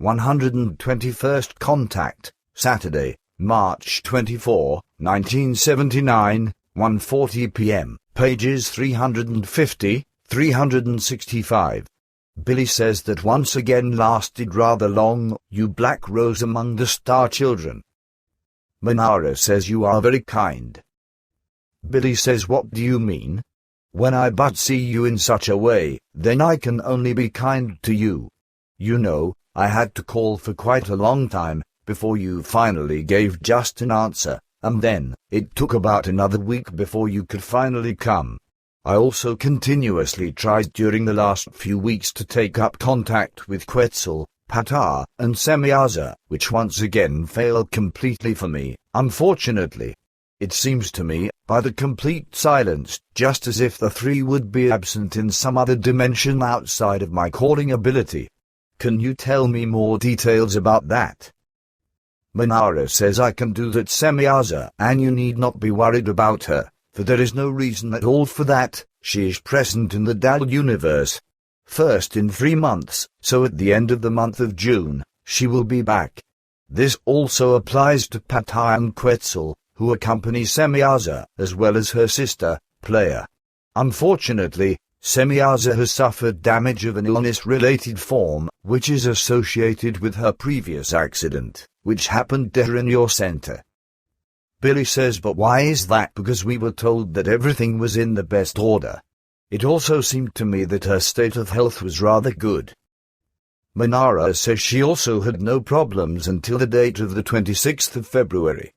121st contact, Saturday, March 24, 1979, 1:40 p.m., pages 350, 365. Billy says that once again lasted rather long, you black rose among the star children. Meier says you are very kind. Billy says what do you mean? When I but see you in such a way, then I can only be kind to you. You know, I had to call for quite a long time, before you finally gave just an answer, and then, it took about another week before you could finally come. I also continuously tried during the last few weeks to take up contact with Quetzal, Patar, and Semyaza, which once again failed completely for me, unfortunately. It seems to me, by the complete silence, just as if the three would be absent in some other dimension outside of my calling ability. Can you tell me more details about that? Meier says I can do that, Semyaza, and you need not be worried about her, for there is no reason at all for that. She is present in the Dal universe. First in 3 months, so at the end of the month of June, she will be back. This also applies to Patar and Quetzal, who accompany Semyaza, as well as her sister, Plejaren. Unfortunately, Semyaza has suffered damage of an illness-related form, which is associated with her previous accident, which happened there in your center. Billy says, but why is that? Because we were told that everything was in the best order. It also seemed to me that her state of health was rather good. Meier says she also had no problems until the date of the 26th of February.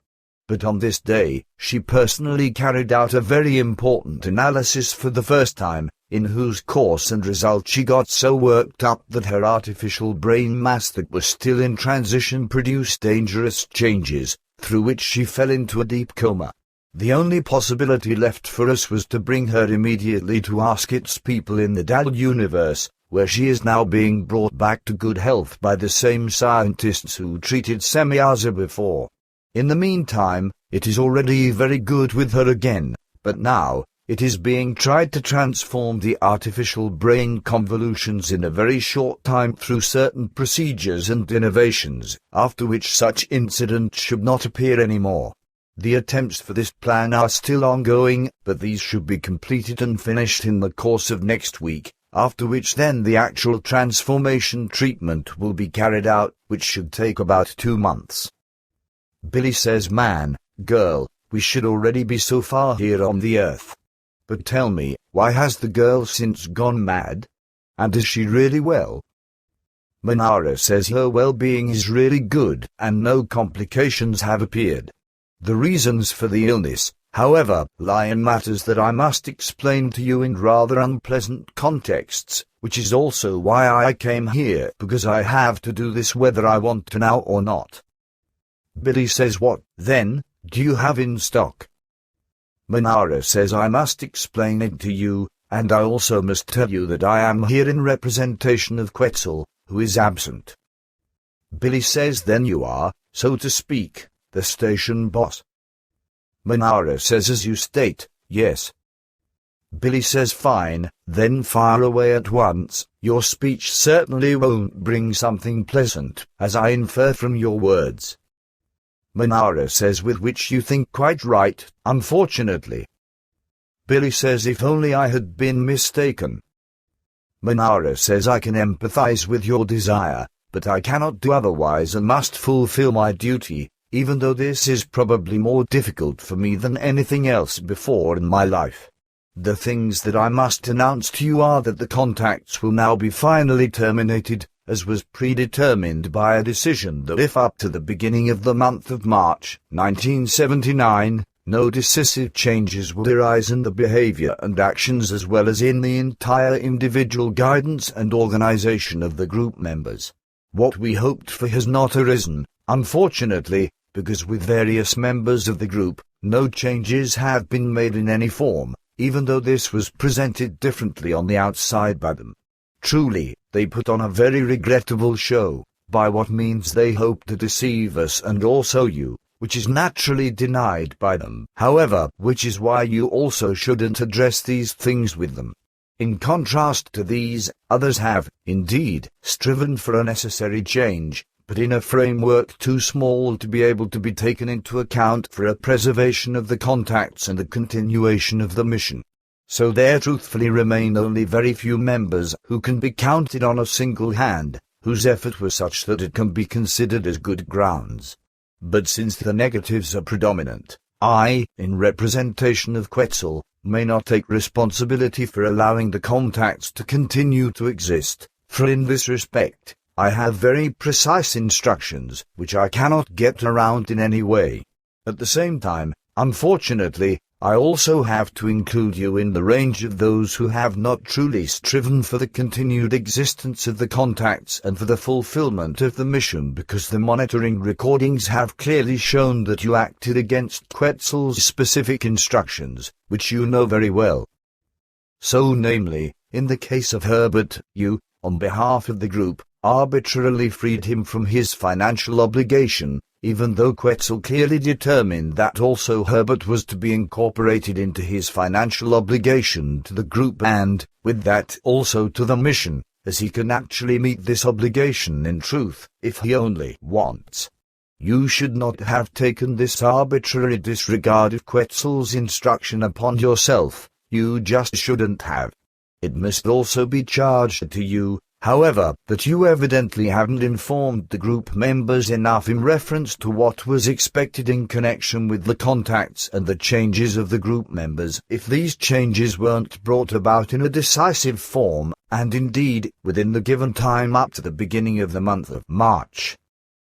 But on this day, she personally carried out a very important analysis for the first time, in whose course and result she got so worked up that her artificial brain mass that was still in transition produced dangerous changes, through which she fell into a deep coma. The only possibility left for us was to bring her immediately to ask its people in the Dal universe, where she is now being brought back to good health by the same scientists who treated Semyaza before. In the meantime, it is already very good with her again, but now, it is being tried to transform the artificial brain convolutions in a very short time through certain procedures and innovations, after which such incidents should not appear anymore. The attempts for this plan are still ongoing, but these should be completed and finished in the course of next week, after which then the actual transformation treatment will be carried out, which should take about 2 months. Billy says, man, girl, we should already be so far here on the earth. But tell me, why has the girl since gone mad? And is she really well? Meier says her well-being is really good, and no complications have appeared. The reasons for the illness, however, lie in matters that I must explain to you in rather unpleasant contexts, which is also why I came here, because I have to do this whether I want to now or not. Billy says, what, then, do you have in stock? Meier says I must explain it to you, and I also must tell you that I am here in representation of Quetzal, who is absent. Billy says, then you are, so to speak, the station boss. Meier says, as you state, yes. Billy says, fine, then fire away at once. Your speech certainly won't bring something pleasant, as I infer from your words. Meier says, with which you think quite right, unfortunately. Billy says, if only I had been mistaken. Meier says, I can empathize with your desire, but I cannot do otherwise and must fulfill my duty, even though this is probably more difficult for me than anything else before in my life. The things that I must announce to you are that the contacts will now be finally terminated, as was predetermined by a decision that if up to the beginning of the month of March, 1979, no decisive changes will arise in the behavior and actions as well as in the entire individual guidance and organization of the group members. What we hoped for has not arisen, unfortunately, because with various members of the group, no changes have been made in any form, even though this was presented differently on the outside by them. Truly, they put on a very regrettable show, by what means they hope to deceive us and also you, which is naturally denied by them, however, which is why you also shouldn't address these things with them. In contrast to these, others have, indeed, striven for a necessary change, but in a framework too small to be able to be taken into account for a preservation of the contacts and the continuation of the mission. So there truthfully remain only very few members who can be counted on a single hand, whose effort was such that it can be considered as good grounds. But since the negatives are predominant, I, in representation of Quetzal, may not take responsibility for allowing the contacts to continue to exist, for in this respect, I have very precise instructions, which I cannot get around in any way. At the same time, unfortunately, I also have to include you in the range of those who have not truly striven for the continued existence of the contacts and for the fulfillment of the mission, because the monitoring recordings have clearly shown that you acted against Quetzal's specific instructions, which you know very well. So namely, in the case of Herbert, you, on behalf of the group, arbitrarily freed him from his financial obligation, even though Quetzal clearly determined that also Herbert was to be incorporated into his financial obligation to the group and, with that, also to the mission, as he can actually meet this obligation in truth, if he only wants. You should not have taken this arbitrary disregard of Quetzal's instruction upon yourself, you just shouldn't have. It must also be charged to you, however, that you evidently haven't informed the group members enough in reference to what was expected in connection with the contacts and the changes of the group members, if these changes weren't brought about in a decisive form, and indeed, within the given time up to the beginning of the month of March.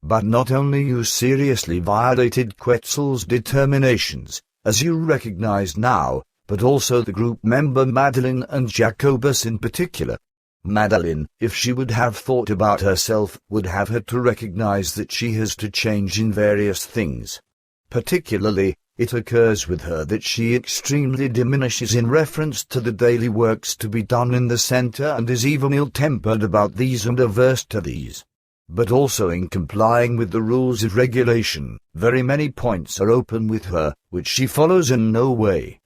But not only you seriously violated Quetzal's determinations, as you recognize now, but also the group member Madeline and Jacobus in particular. Madeline, if she would have thought about herself, would have had to recognize that she has to change in various things. Particularly, it occurs with her that she extremely diminishes in reference to the daily works to be done in the center and is even ill-tempered about these and averse to these. But also in complying with the rules of regulation, very many points are open with her, which she follows in no way.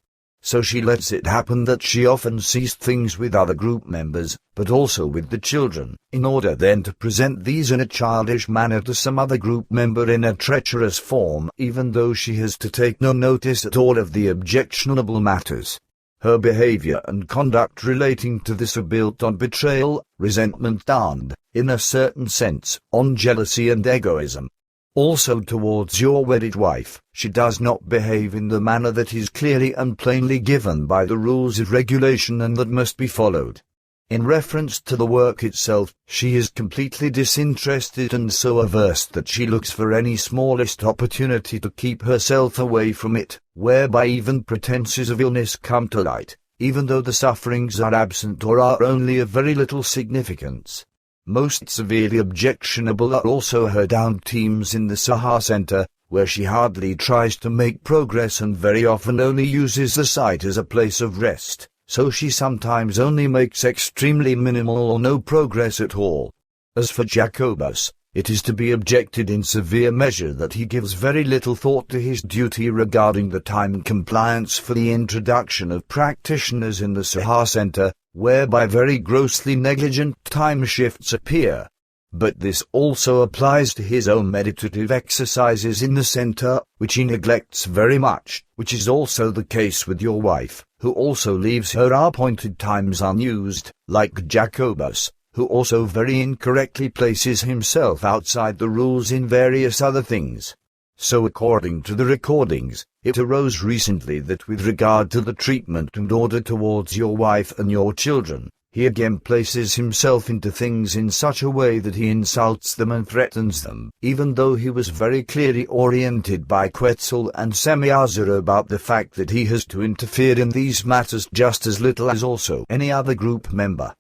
So she lets it happen that she often sees things with other group members, but also with the children, in order then to present these in a childish manner to some other group member in a treacherous form, even though she has to take no notice at all of the objectionable matters. Her behavior and conduct relating to this are built on betrayal, resentment and, in a certain sense, on jealousy and egoism. Also towards your wedded wife, she does not behave in the manner that is clearly and plainly given by the rules of regulation and that must be followed. In reference to the work itself, she is completely disinterested and so averse that she looks for any smallest opportunity to keep herself away from it, whereby even pretenses of illness come to light, even though the sufferings are absent or are only of very little significance. Most severely objectionable are also her down teams in the Saha Center, where she hardly tries to make progress and very often only uses the site as a place of rest, so she sometimes only makes extremely minimal or no progress at all. As for Jacobus, it is to be objected in severe measure that he gives very little thought to his duty regarding the time compliance for the introduction of practitioners in the Saha Center, whereby very grossly negligent time shifts appear. But this also applies to his own meditative exercises in the center, which he neglects very much, which is also the case with your wife, who also leaves her appointed times unused, like Jacobus, who also very incorrectly places himself outside the rules in various other things. So according to the recordings, it arose recently that with regard to the treatment and order towards your wife and your children, he again places himself into things in such a way that he insults them and threatens them, even though he was very clearly oriented by Quetzal and Semyaza about the fact that he has to interfere in these matters just as little as also any other group member.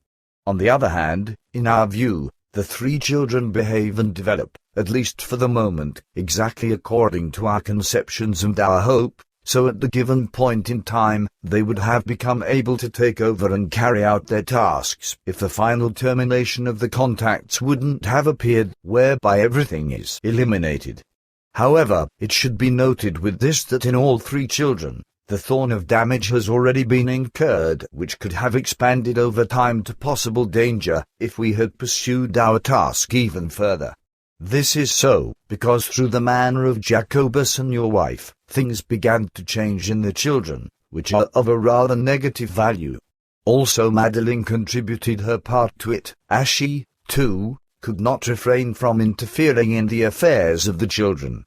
On the other hand, in our view, the three children behave and develop, at least for the moment, exactly according to our conceptions and our hope, so at the given point in time, they would have become able to take over and carry out their tasks if the final termination of the contacts wouldn't have appeared, whereby everything is eliminated. However, it should be noted with this that in all three children, The thorn of damage has already been incurred, which could have expanded over time to possible danger if we had pursued our task even further. This is so, because through the manner of Jacobus and your wife, things began to change in the children, which are of a rather negative value. Also Madeline contributed her part to it, as she, too, could not refrain from interfering in the affairs of the children.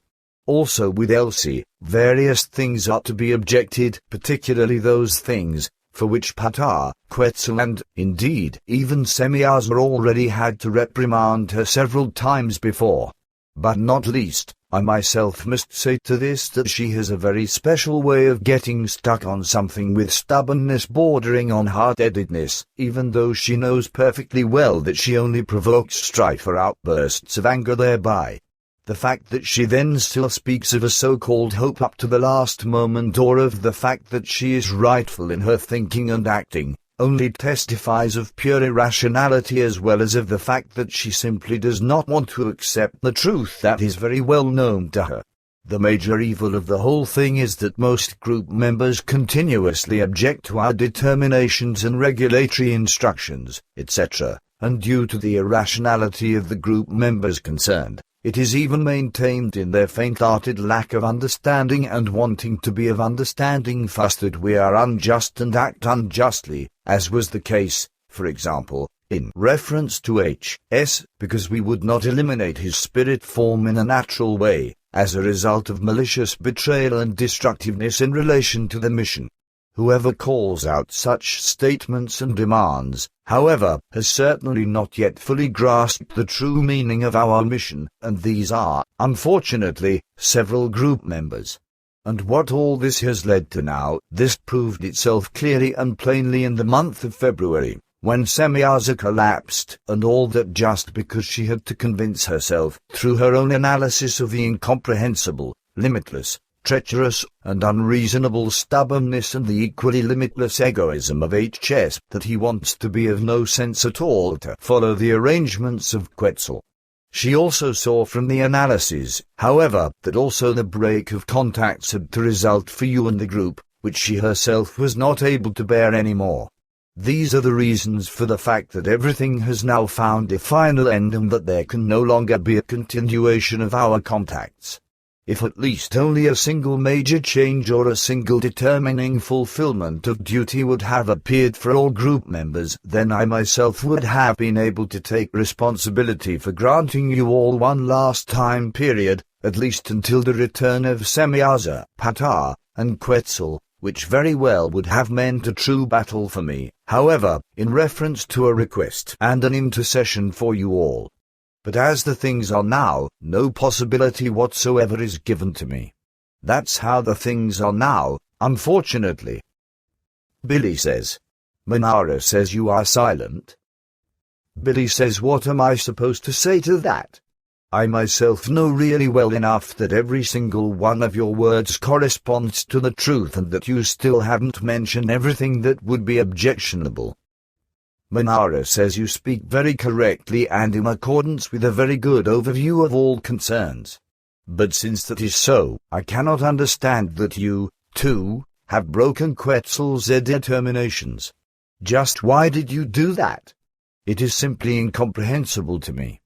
Also with Elsie, various things are to be objected, particularly those things, for which Pata, Quetzal and, indeed, even Semyaza already had to reprimand her several times before. But not least, I myself must say to this that she has a very special way of getting stuck on something with stubbornness bordering on hard-headedness, even though she knows perfectly well that she only provokes strife or outbursts of anger thereby. The fact that she then still speaks of a so-called hope up to the last moment, or of the fact that she is rightful in her thinking and acting, only testifies of pure irrationality, as well as of the fact that she simply does not want to accept the truth that is very well known to her. The major evil of the whole thing is that most group members continuously object to our determinations and regulatory instructions, etc., and due to the irrationality of the group members concerned, it is even maintained in their faint-hearted lack of understanding and wanting to be of understanding fuss that we are unjust and act unjustly, as was the case, for example, in reference to H.S., because we would not eliminate his spirit form in a natural way, as a result of malicious betrayal and destructiveness in relation to the mission. Whoever calls out such statements and demands, however, has certainly not yet fully grasped the true meaning of our mission, and these are, unfortunately, several group members. And what all this has led to now, this proved itself clearly and plainly in the month of February, when Semyaza collapsed, and all that just because she had to convince herself, through her own analysis of the incomprehensible, limitless, treacherous, and unreasonable stubbornness and the equally limitless egoism of H.S., that he wants to be of no sense at all to follow the arrangements of Quetzal. She also saw from the analyses, however, that also the break of contacts had to result for you and the group, which she herself was not able to bear any more. These are the reasons for the fact that everything has now found a final end and that there can no longer be a continuation of our contacts. If at least only a single major change or a single determining fulfillment of duty would have appeared for all group members, then I myself would have been able to take responsibility for granting you all one last time period, at least until the return of Semyaza, Pata, and Quetzal, which very well would have meant a true battle for me, however, in reference to a request and an intercession for you all. But as the things are now, no possibility whatsoever is given to me. That's how the things are now, unfortunately. Billy says. Manara says you are silent. Billy says, what am I supposed to say to that? I myself know really well enough that every single one of your words corresponds to the truth and that you still haven't mentioned everything that would be objectionable. Manara says you speak very correctly and in accordance with a very good overview of all concerns. But since that is so, I cannot understand that you, too, have broken Quetzal's determinations. Just why did you do that? It is simply incomprehensible to me.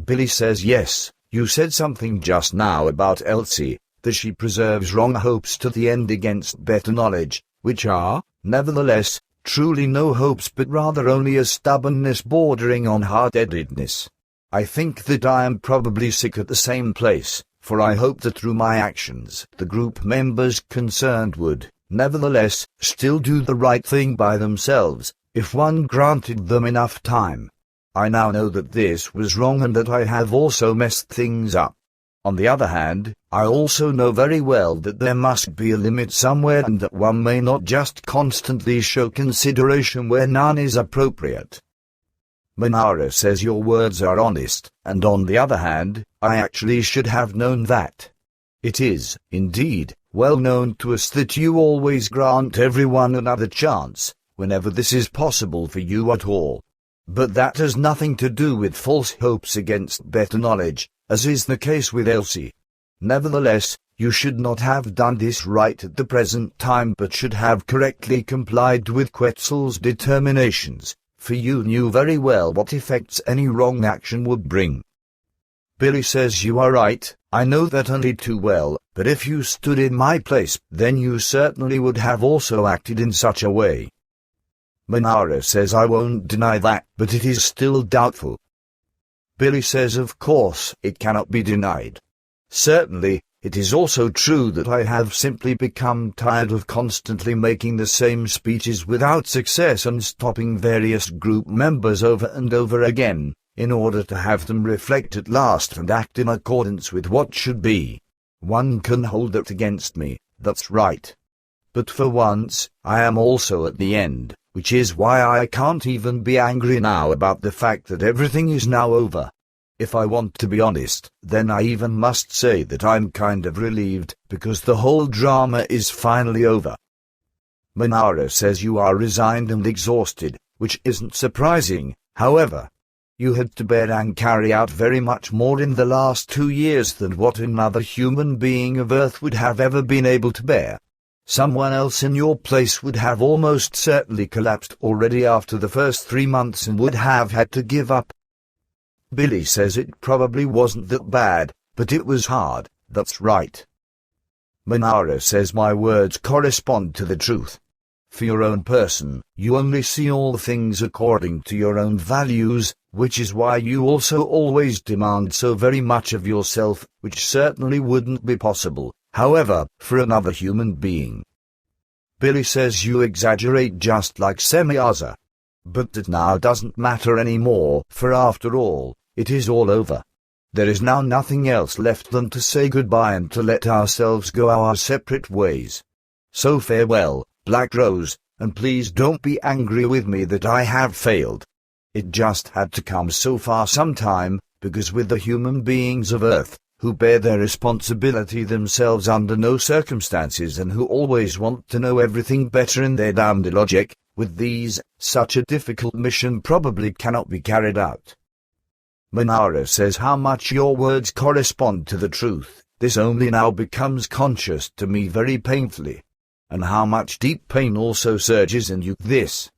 Billy says yes, you said something just now about Elsie, that she preserves wrong hopes to the end against better knowledge, which are, nevertheless, truly no hopes but rather only a stubbornness bordering on hard-headedness. I think that I am probably sick at the same place, for I hope that through my actions the group members concerned would, nevertheless, still do the right thing by themselves, if one granted them enough time. I now know that this was wrong and that I have also messed things up. On the other hand, I also know very well that there must be a limit somewhere and that one may not just constantly show consideration where none is appropriate. Manara says your words are honest, and on the other hand, I actually should have known that. It is, indeed, well known to us that you always grant everyone another chance, whenever this is possible for you at all. But that has nothing to do with false hopes against better knowledge, as is the case with Elsie. Nevertheless, you should not have done this right at the present time but should have correctly complied with Quetzal's determinations, for you knew very well what effects any wrong action would bring. Billy says you are right, I know that only too well, but if you stood in my place, then you certainly would have also acted in such a way. Meier says I won't deny that, but it is still doubtful. Billy says of course it cannot be denied. Certainly, it is also true that I have simply become tired of constantly making the same speeches without success and stopping various group members over and over again, in order to have them reflect at last and act in accordance with what should be. One can hold that against me, that's right. But for once, I am also at the end, which is why I can't even be angry now about the fact that everything is now over. If I want to be honest, then I even must say that I'm kind of relieved, because the whole drama is finally over. Meier says you are resigned and exhausted, which isn't surprising, however. You had to bear and carry out very much more in the last 2 years than what another human being of Earth would have ever been able to bear. Someone else in your place would have almost certainly collapsed already after the first 3 months and would have had to give up. Billy says it probably wasn't that bad, but it was hard, that's right. Meier says my words correspond to the truth. For your own person, you only see all things according to your own values, which is why you also always demand so very much of yourself, which certainly wouldn't be possible, however, for another human being. Billy says you exaggerate just like Semyaza. But that now doesn't matter anymore, for after all, it is all over. There is now nothing else left than to say goodbye and to let ourselves go our separate ways. So farewell, Black Rose, and please don't be angry with me that I have failed. It just had to come so far sometime, because with the human beings of Earth, who bear their responsibility themselves under no circumstances and who always want to know everything better in their damned logic, with these, such a difficult mission probably cannot be carried out. Meier says how much your words correspond to the truth, this only now becomes conscious to me very painfully. And how much deep pain also surges in you. This.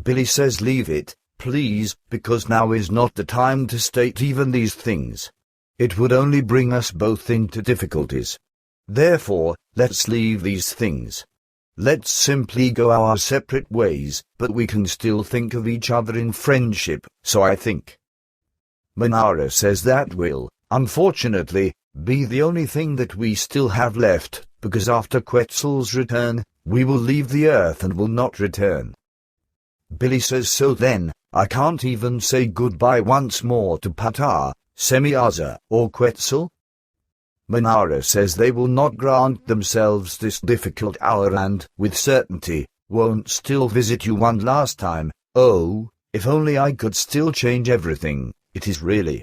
Billy says leave it, please, because now is not the time to state even these things. It would only bring us both into difficulties. Therefore, let's leave these things. Let's simply go our separate ways, but we can still think of each other in friendship, so I think. Meier says that will, unfortunately, be the only thing that we still have left, because after Quetzal's return, we will leave the Earth and will not return. Billy says so then, I can't even say goodbye once more to Patar, Semyaza, or Quetzal? Meier says they will not grant themselves this difficult hour and, with certainty, won't still visit you one last time. Oh, if only I could still change everything, it is really.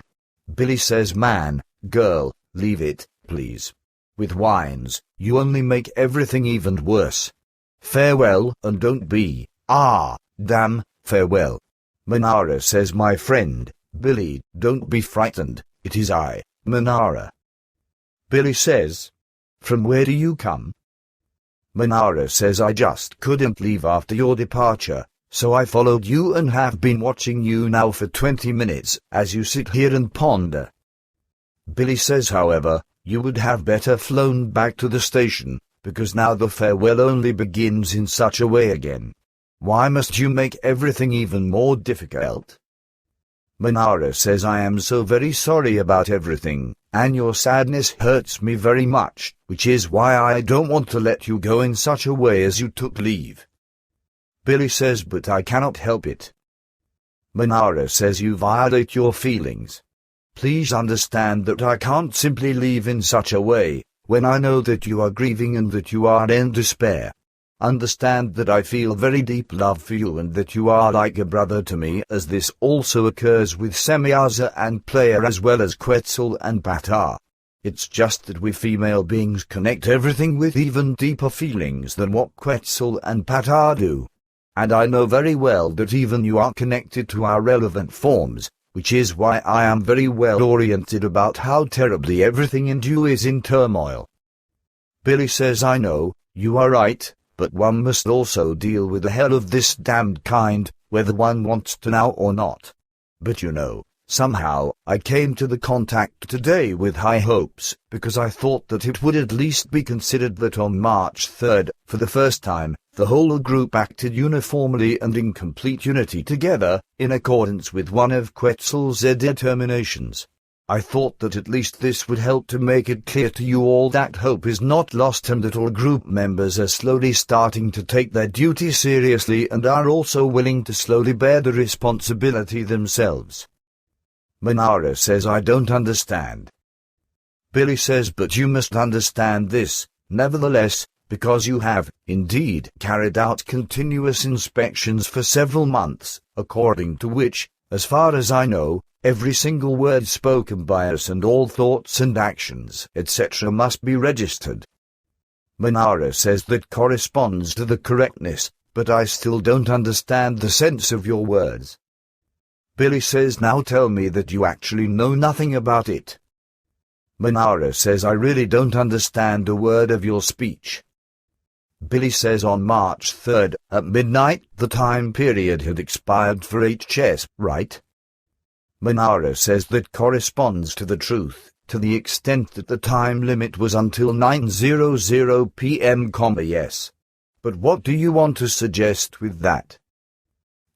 Billy says man, girl, leave it, please. With whines, you only make everything even worse. Farewell, and don't be, damn, farewell. Meier says my friend, Billy, don't be frightened, it is I, Meier. Billy says, from where do you come? Meier says I just couldn't leave after your departure, so I followed you and have been watching you now for 20 minutes, as you sit here and ponder. Billy says however, you would have better flown back to the station, because now the farewell only begins in such a way again. Why must you make everything even more difficult? Meier says I am so very sorry about everything, and your sadness hurts me very much, which is why I don't want to let you go in such a way as you took leave. Billy says but I cannot help it. Meier says you violate your feelings. Please understand that I can't simply leave in such a way, when I know that you are grieving and that you are in despair. Understand that I feel very deep love for you and that you are like a brother to me, as this also occurs with Semyaza and Plejaren as well as Quetzal and Patar. It's just that we female beings connect everything with even deeper feelings than what Quetzal and Patar do. And I know very well that even you are connected to our relevant forms, which is why I am very well oriented about how terribly everything in you is in turmoil. Billy says, I know, you are right, but one must also deal with the hell of this damned kind, whether one wants to now or not. But you know, somehow, I came to the contact today with high hopes, because I thought that it would at least be considered that on March 3rd, for the first time, the whole group acted uniformly and in complete unity together, in accordance with one of Quetzal's determinations. I thought that at least this would help to make it clear to you all that hope is not lost and that all group members are slowly starting to take their duty seriously and are also willing to slowly bear the responsibility themselves. Meier says, I don't understand. Billy says, but you must understand this, nevertheless, because you have, indeed, carried out continuous inspections for several months, according to which, as far as I know, every single word spoken by us and all thoughts and actions, etc. must be registered. Meier says that corresponds to the correctness, but I still don't understand the sense of your words. Billy says, now tell me that you actually know nothing about it. Meier says, I really don't understand a word of your speech. Billy says, on March 3rd, at midnight, the time period had expired for HS, right? Meier says that corresponds to the truth, to the extent that the time limit was until 9:00 p.m., yes. But what do you want to suggest with that?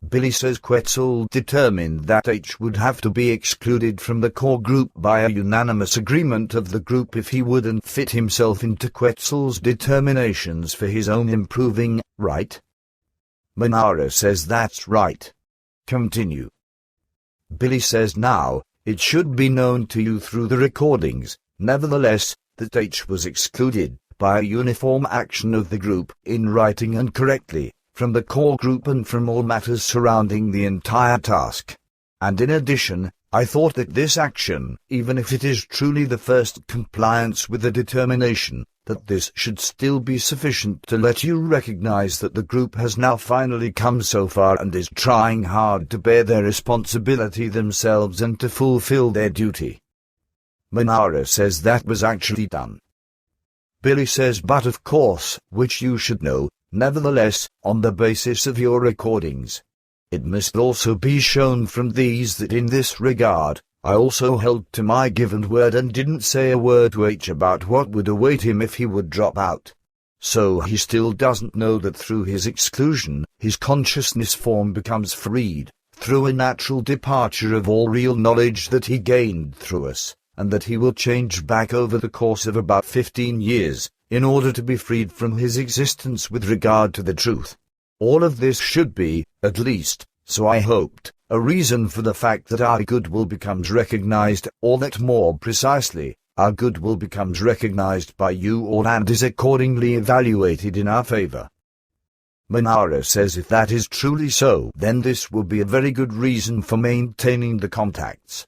Billy says Quetzal determined that H would have to be excluded from the core group by a unanimous agreement of the group if he wouldn't fit himself into Quetzal's determinations for his own improving, right? Meier says that's right. Continue. Billy says now, it should be known to you through the recordings, nevertheless, that H was excluded, by a uniform action of the group, in writing and correctly, from the core group and from all matters surrounding the entire task. And in addition, I thought that this action, even if it is truly the first compliance with the determination, that this should still be sufficient to let you recognize that the group has now finally come so far and is trying hard to bear their responsibility themselves and to fulfill their duty. Meier says that was actually done. Billy says, but of course, which you should know, nevertheless, on the basis of your recordings. It must also be shown from these that in this regard, I also held to my given word and didn't say a word to H about what would await him if he would drop out. So he still doesn't know that through his exclusion, his consciousness form becomes freed, through a natural departure of all real knowledge that he gained through us, and that he will change back over the course of about 15 years, in order to be freed from his existence with regard to the truth. All of this should be, at least, so I hoped, a reason for the fact that our goodwill becomes recognized, or that more precisely, our goodwill becomes recognized by you all and is accordingly evaluated in our favor. Meier says if that is truly so, then this will be a very good reason for maintaining the contacts.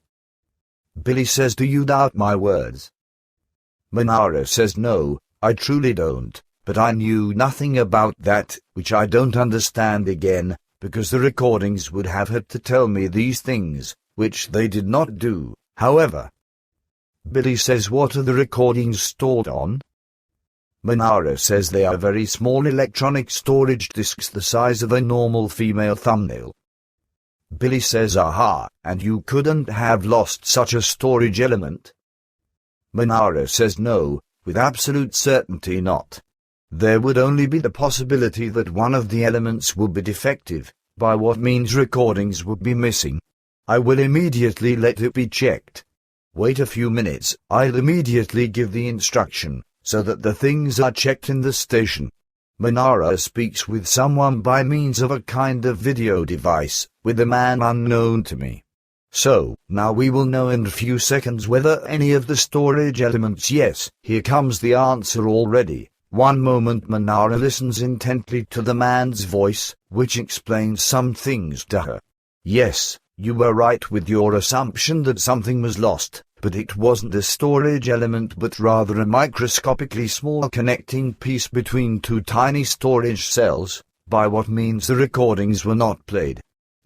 Billy says, do you doubt my words? Meier says, no, I truly don't, but I knew nothing about that, which I don't understand again, because the recordings would have had to tell me these things, which they did not do, however. Billy says, what are the recordings stored on? Meier says they are very small electronic storage disks the size of a normal female thumbnail. Billy says, aha, and you couldn't have lost such a storage element? Meier says no, with absolute certainty not. There would only be the possibility that one of the elements would be defective, by what means recordings would be missing. I will immediately let it be checked. Wait a few minutes, I'll immediately give the instruction, so that the things are checked in the station. Meier speaks with someone by means of a kind of video device, with a man unknown to me. So, now we will know in a few seconds whether any of the storage elements. Yes, here comes the answer already. One moment. Meier listens intently to the man's voice, which explains some things to her. Yes, you were right with your assumption that something was lost, but it wasn't a storage element but rather a microscopically small connecting piece between two tiny storage cells, by what means the recordings were not played.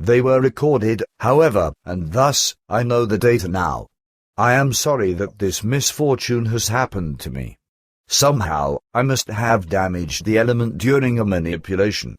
They were recorded, however, and thus, I know the data now. I am sorry that this misfortune has happened to me. Somehow, I must have damaged the element during a manipulation.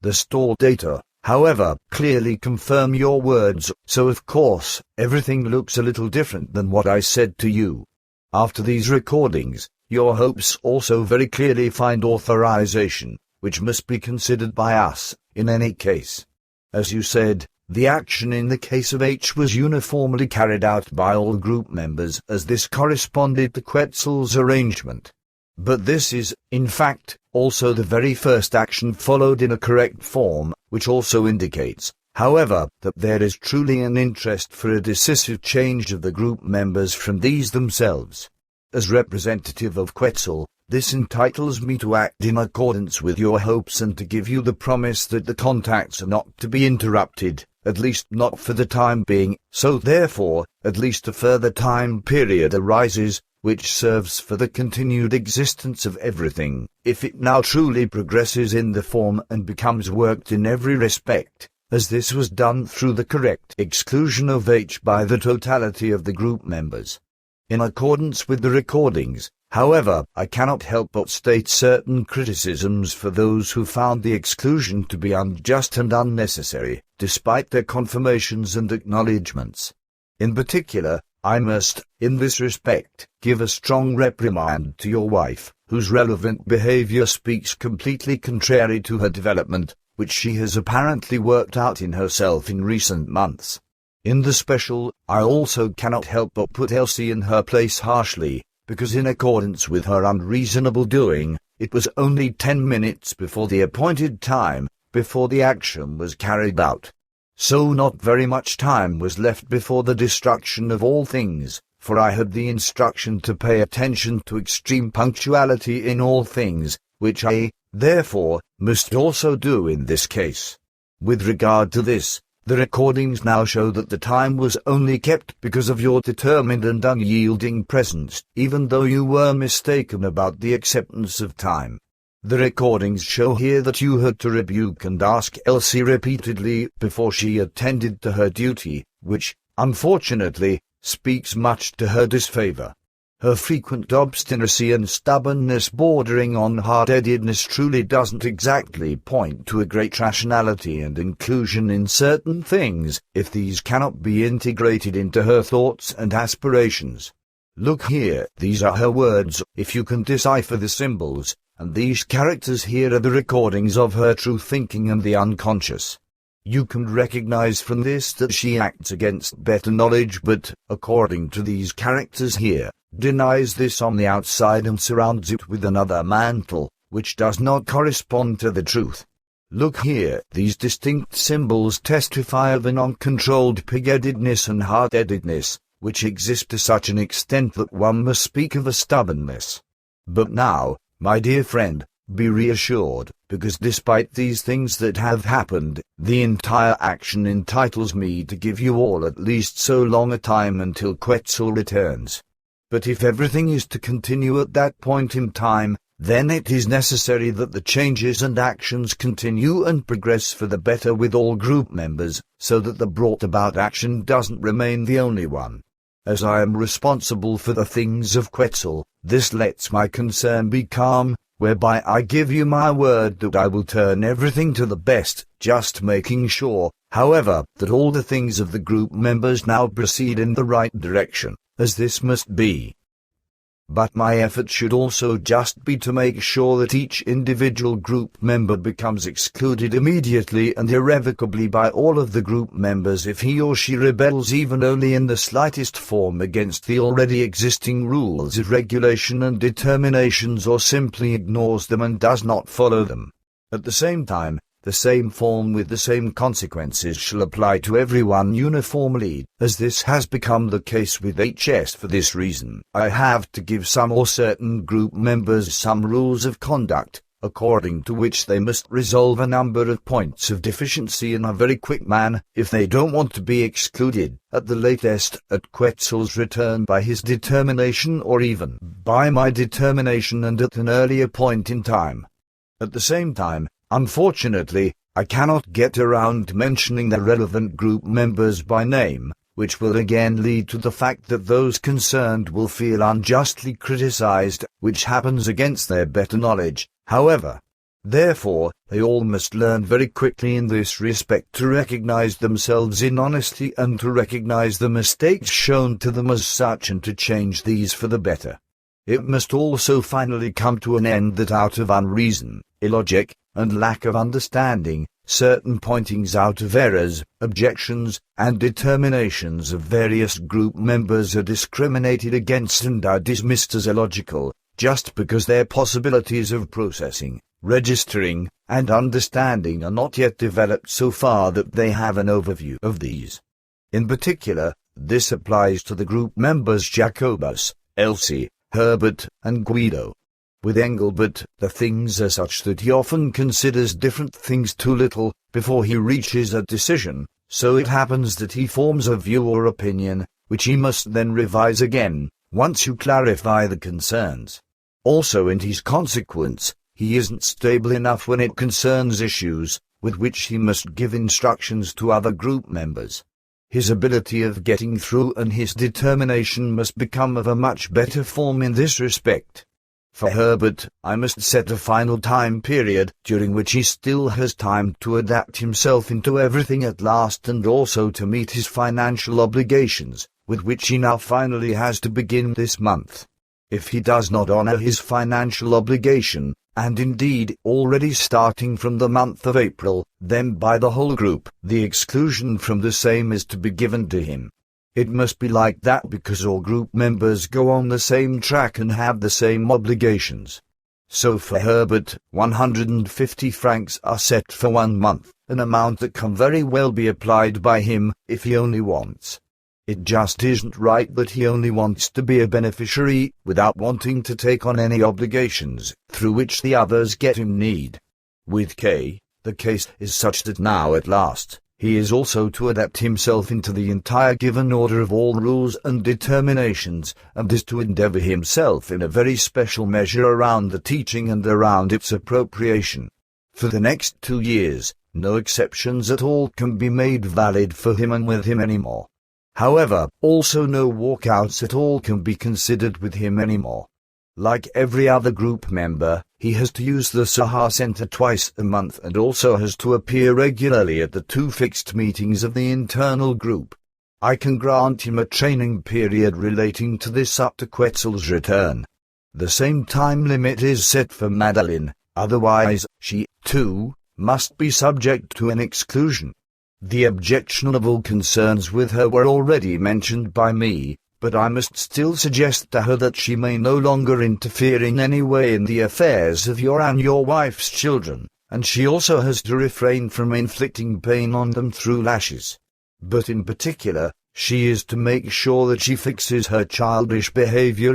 The stored data, however, clearly confirm your words, so of course, everything looks a little different than what I said to you. After these recordings, your hopes also very clearly find authorization, which must be considered by us, in any case. As you said, the action in the case of H was uniformly carried out by all group members as this corresponded to Quetzal's arrangement. But this is, in fact, also the very first action followed in a correct form, which also indicates, however, that there is truly an interest for a decisive change of the group members from these themselves. As representative of Quetzal, this entitles me to act in accordance with your hopes and to give you the promise that the contacts are not to be interrupted, at least not for the time being, so therefore, at least a further time period arises, which serves for the continued existence of everything, if it now truly progresses in the form and becomes worked in every respect, as this was done through the correct exclusion of H by the totality of the group members. In accordance with the recordings, however, I cannot help but state certain criticisms for those who found the exclusion to be unjust and unnecessary, despite their confirmations and acknowledgments. In particular, I must, in this respect, give a strong reprimand to your wife, whose relevant behavior speaks completely contrary to her development, which she has apparently worked out in herself in recent months. In the special, I also cannot help but put Elsie in her place harshly, because in accordance with her unreasonable doing, it was only 10 minutes before the appointed time, before the action was carried out. So not very much time was left before the destruction of all things, for I had the instruction to pay attention to extreme punctuality in all things, which I, therefore, must also do in this case. With regard to this, the recordings now show that the time was only kept because of your determined and unyielding presence, even though you were mistaken about the acceptance of time. The recordings show here that you had to rebuke and ask Elsie repeatedly before she attended to her duty, which, unfortunately, speaks much to her disfavor. Her frequent obstinacy and stubbornness bordering on hard-headedness truly doesn't exactly point to a great rationality and inclusion in certain things, if these cannot be integrated into her thoughts and aspirations. Look here, these are her words, if you can decipher the symbols, and these characters here are the recordings of her true thinking and the unconscious. You can recognize from this that she acts against better knowledge but, according to these characters here, denies this on the outside and surrounds it with another mantle, which does not correspond to the truth. Look here, these distinct symbols testify of an uncontrolled pig-headedness and hard-headedness, which exist to such an extent that one must speak of a stubbornness. But now, my dear friend, be reassured, because despite these things that have happened, the entire action entitles me to give you all at least so long a time until Quetzal returns. But if everything is to continue at that point in time, then it is necessary that the changes and actions continue and progress for the better with all group members, so that the brought about action doesn't remain the only one. As I am responsible for the things of Quetzal, this lets my concern be calm, whereby I give you my word that I will turn everything to the best, just making sure, however, that all the things of the group members now proceed in the right direction, as this must be. But my effort should also just be to make sure that each individual group member becomes excluded immediately and irrevocably by all of the group members if he or she rebels even only in the slightest form against the already existing rules of regulation and determinations or simply ignores them and does not follow them. At the same time, the same form with the same consequences shall apply to everyone uniformly, as this has become the case with HS. For this reason, I have to give some or certain group members some rules of conduct, according to which they must resolve a number of points of deficiency in a very quick manner, if they don't want to be excluded, at the latest, at Quetzal's return by his determination or even by my determination and at an earlier point in time. At the same time, unfortunately, I cannot get around mentioning the relevant group members by name, which will again lead to the fact that those concerned will feel unjustly criticized, which happens against their better knowledge, however. Therefore, they all must learn very quickly in this respect to recognize themselves in honesty and to recognize the mistakes shown to them as such and to change these for the better. It must also finally come to an end that out of unreason, illogic, and lack of understanding, certain pointings out of errors, objections, and determinations of various group members are discriminated against and are dismissed as illogical, just because their possibilities of processing, registering, and understanding are not yet developed so far that they have an overview of these. In particular, this applies to the group members Jacobus, Elsie, Herbert, and Guido. With Engelbert, the things are such that he often considers different things too little before he reaches a decision, so it happens that he forms a view or opinion, which he must then revise again, once you clarify the concerns. Also in his consequence, he isn't stable enough when it concerns issues with which he must give instructions to other group members. His ability of getting through and his determination must become of a much better form in this respect. For Herbert, I must set a final time period during which he still has time to adapt himself into everything at last and also to meet his financial obligations, with which he now finally has to begin this month. If he does not honor his financial obligation, and indeed already starting from the month of April, then by the whole group, the exclusion from the same is to be given to him. It must be like that because all group members go on the same track and have the same obligations. So for Herbert, 150 francs are set for 1 month, an amount that can very well be applied by him if he only wants. It just isn't right that he only wants to be a beneficiary without wanting to take on any obligations through which the others get in need. With K, the case is such that now at last, he is also to adapt himself into the entire given order of all rules and determinations, and is to endeavor himself in a very special measure around the teaching and around its appropriation. For the next 2 years, no exceptions at all can be made valid for him and with him anymore. However, also no walkouts at all can be considered with him anymore. Like every other group member, he has to use the Saha Center twice a month and also has to appear regularly at the 2 fixed meetings of the internal group. I can grant him a training period relating to this up to Quetzal's return. The same time limit is set for Madeline, otherwise, she, too, must be subject to an exclusion. The objectionable concerns with her were already mentioned by me, but I must still suggest to her that she may no longer interfere in any way in the affairs of your and your wife's children, and she also has to refrain from inflicting pain on them through lashes. But in particular, she is to make sure that she fixes her childish behavior